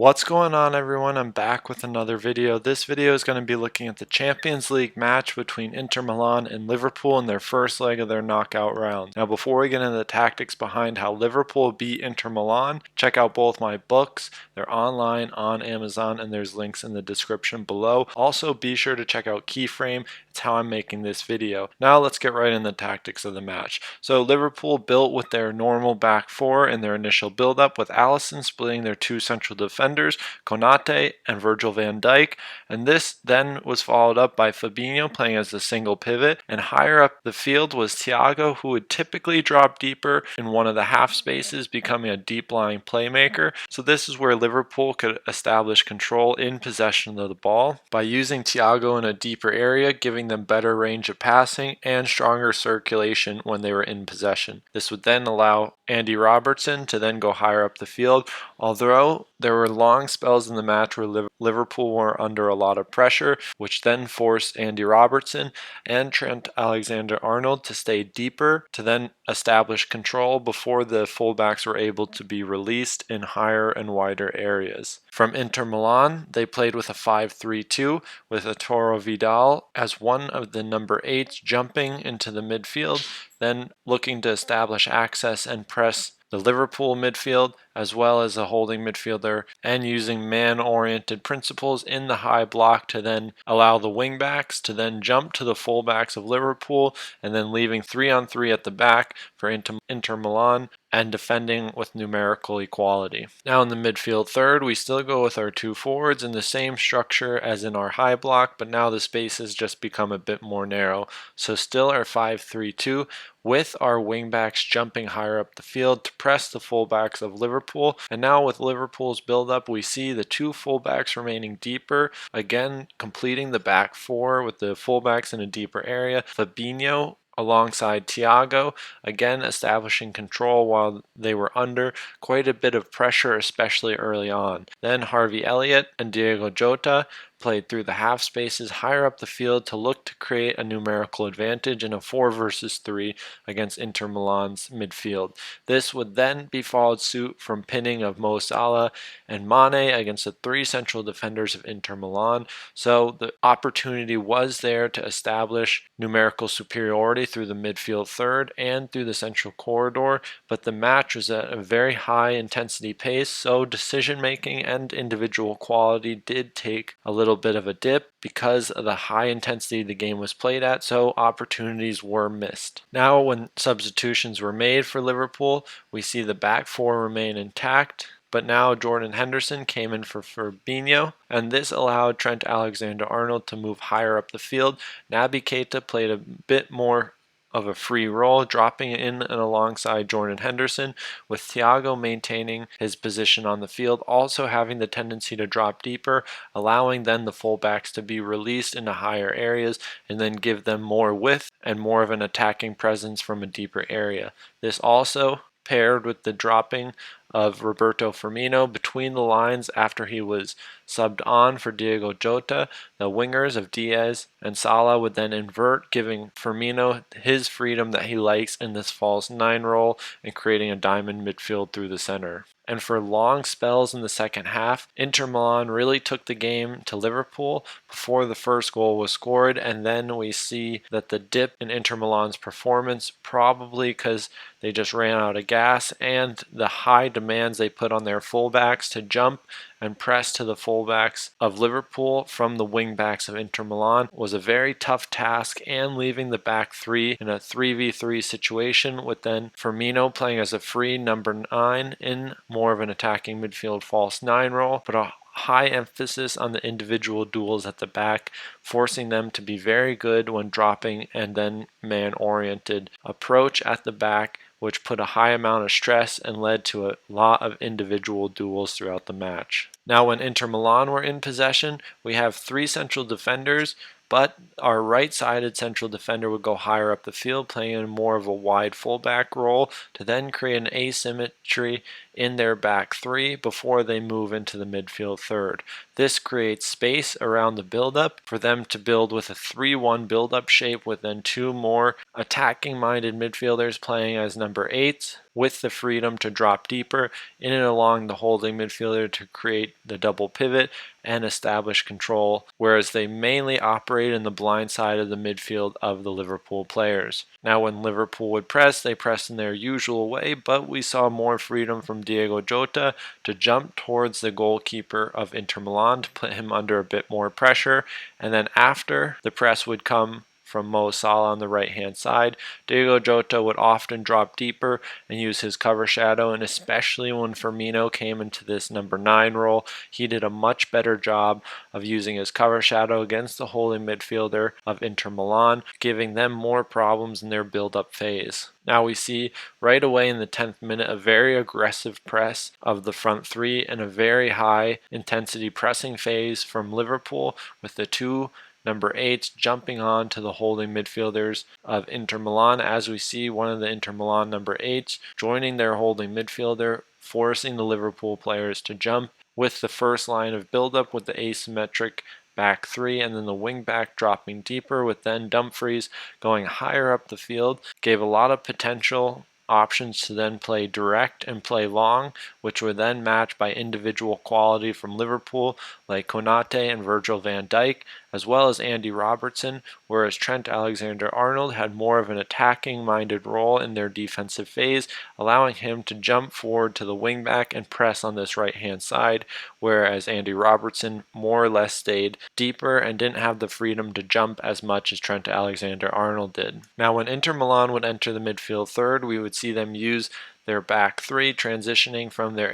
What's going on, everyone? I'm back with another video. This video is going to be looking at the Champions League match between Inter Milan and Liverpool in their first leg of their knockout round. Now, before we get into the tactics behind how Liverpool beat Inter Milan, check out both my books. They're online on Amazon and there's links in the description below. Also, be sure to check out Keyframe. It's how I'm making this video. Now let's get right in the tactics of the match. So Liverpool built with their normal back four in their initial build-up, with Alisson splitting their two central defenders, Konate and Virgil van Dijk, and this then was followed up by Fabinho playing as the single pivot, and higher up the field was Thiago, who would typically drop deeper in one of the half spaces, becoming a deep-lying playmaker. So this is where Liverpool could establish control in possession of the ball by using Thiago in a deeper area, giving them better range of passing and stronger circulation when they were in possession. This would then allow Andy Robertson to then go higher up the field, although there were long spells in the match where Liverpool were under a lot of pressure, which then forced Andy Robertson and Trent Alexander-Arnold to stay deeper to then establish control before the fullbacks were able to be released in higher and wider areas. From Inter Milan, they played with a 5-3-2 with Arturo Vidal as one of the number 8s jumping into the midfield, then looking to establish access and press the Liverpool midfield as well as a holding midfielder, and using man-oriented principles in the high block to then allow the wingbacks to then jump to the fullbacks of Liverpool, and then leaving 3-on-3 at the back for Inter Milan and defending with numerical equality. Now in the midfield third, we still go with our two forwards in the same structure as in our high block, but now the spaces just become a bit more narrow. So still our 5-3-2 with our wingbacks jumping higher up the field to press the fullbacks of Liverpool. And now with Liverpool's build-up, we see the two fullbacks remaining deeper, again completing the back four with the fullbacks in a deeper area. Fabinho alongside Thiago, again establishing control while they were under quite a bit of pressure, especially early on. Then Harvey Elliott and Diogo Jota played through the half spaces higher up the field to look to create a numerical advantage in a 4 versus 3 against Inter Milan's midfield. This would then be followed suit from pinning of Mo Salah and Mane against the 3 central defenders of Inter Milan. So the opportunity was there to establish numerical superiority through the midfield third and through the central corridor, but the match was at a very high intensity pace, so decision making and individual quality did take a little bit of a dip because of the high intensity the game was played at, so opportunities were missed. Now when substitutions were made for Liverpool, we see the back four remain intact, but now Jordan Henderson came in for Firmino, and this allowed Trent Alexander-Arnold to move higher up the field. Naby Keita played a bit more of a free role, dropping in and alongside Jordan Henderson, with Thiago maintaining his position on the field, also having the tendency to drop deeper, allowing then the fullbacks to be released into higher areas and then give them more width and more of an attacking presence from a deeper area. This also paired with the dropping of Roberto Firmino between the lines after he was subbed on for Diogo Jota. The wingers of Diaz and Salah would then invert, giving Firmino his freedom that he likes in this false 9 role and creating a diamond midfield through the center. And for long spells in the second half, Inter Milan really took the game to Liverpool before the first goal was scored, and then we see that the dip in Inter Milan's performance, probably because they just ran out of gas, and the high demands they put on their fullbacks to jump and press to the fullbacks of Liverpool from the wingbacks of Inter Milan was a very tough task, and leaving the back three in a 3v3 situation, with then Firmino playing as a free number 9 in more of an attacking midfield false 9 role, but a high emphasis on the individual duels at the back, forcing them to be very good when dropping and then man-oriented approach at the back, which put a high amount of stress and led to a lot of individual duels throughout the match. Now when Inter Milan were in possession, we have 3 central defenders, but our right-sided central defender would go higher up the field, playing in more of a wide fullback role to then create an asymmetry in their back three before they move into the midfield third. This creates space around the build-up for them to build with a 3-1 build-up shape with then two more attacking-minded midfielders playing as number 8s with the freedom to drop deeper in and along the holding midfielder to create the double pivot and establish control, whereas they mainly operate in the blind side of the midfield of the Liverpool players. Now when Liverpool would press, they pressed in their usual way, but we saw more freedom from Diogo Jota to jump towards the goalkeeper of Inter Milan to put him under a bit more pressure, and then after the press would come from Mo Salah on the right-hand side, Diogo Jota would often drop deeper and use his cover shadow, and especially when Firmino came into this number 9 role, he did a much better job of using his cover shadow against the holding midfielder of Inter Milan, giving them more problems in their build-up phase. Now we see right away in the 10th minute a very aggressive press of the front three and a very high intensity pressing phase from Liverpool with the two number 8s jumping on to the holding midfielders of Inter Milan, as we see one of the Inter Milan number 8s joining their holding midfielder, forcing the Liverpool players to jump with the first line of build-up with the asymmetric back three, and then the wing back dropping deeper with then Dumfries going higher up the field. Gave a lot of potential options to then play direct and play long, which were then matched by individual quality from Liverpool like Konate and Virgil van Dijk, as well as Andy Robertson, whereas Trent Alexander-Arnold had more of an attacking-minded role in their defensive phase, allowing him to jump forward to the wing-back and press on this right-hand side, whereas Andy Robertson more or less stayed deeper and didn't have the freedom to jump as much as Trent Alexander-Arnold did. Now when Inter Milan would enter the midfield third, we would see them use their back three, transitioning from their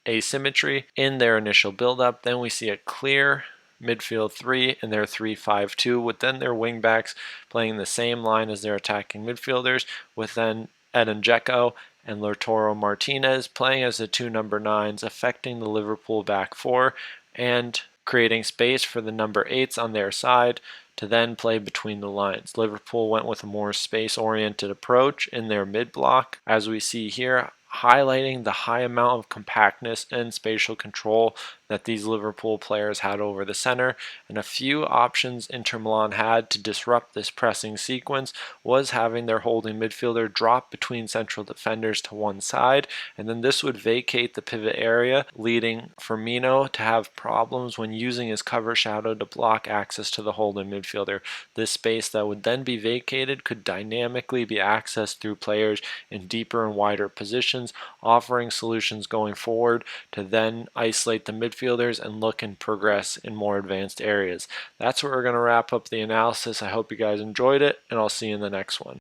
asymmetry in their initial build-up. Then we see a clear midfield three in their 3-5-2, with then their wingbacks playing the same line as their attacking midfielders, with then Edin Dzeko and Lautaro Martinez playing as the two number 9s, affecting the Liverpool back four and creating space for the number 8s on their side to then play between the lines. Liverpool went with a more space-oriented approach in their mid-block, as we see here, highlighting the high amount of compactness and spatial control that these Liverpool players had over the center, and a few options Inter Milan had to disrupt this pressing sequence was having their holding midfielder drop between central defenders to one side, and then this would vacate the pivot area, leading Firmino to have problems when using his cover shadow to block access to the holding midfielder. This space that would then be vacated could dynamically be accessed through players in deeper and wider positions, offering solutions going forward to then isolate the midfielders and look and progress in more advanced areas. That's where we're going to wrap up the analysis. I hope you guys enjoyed it, and I'll see you in the next one.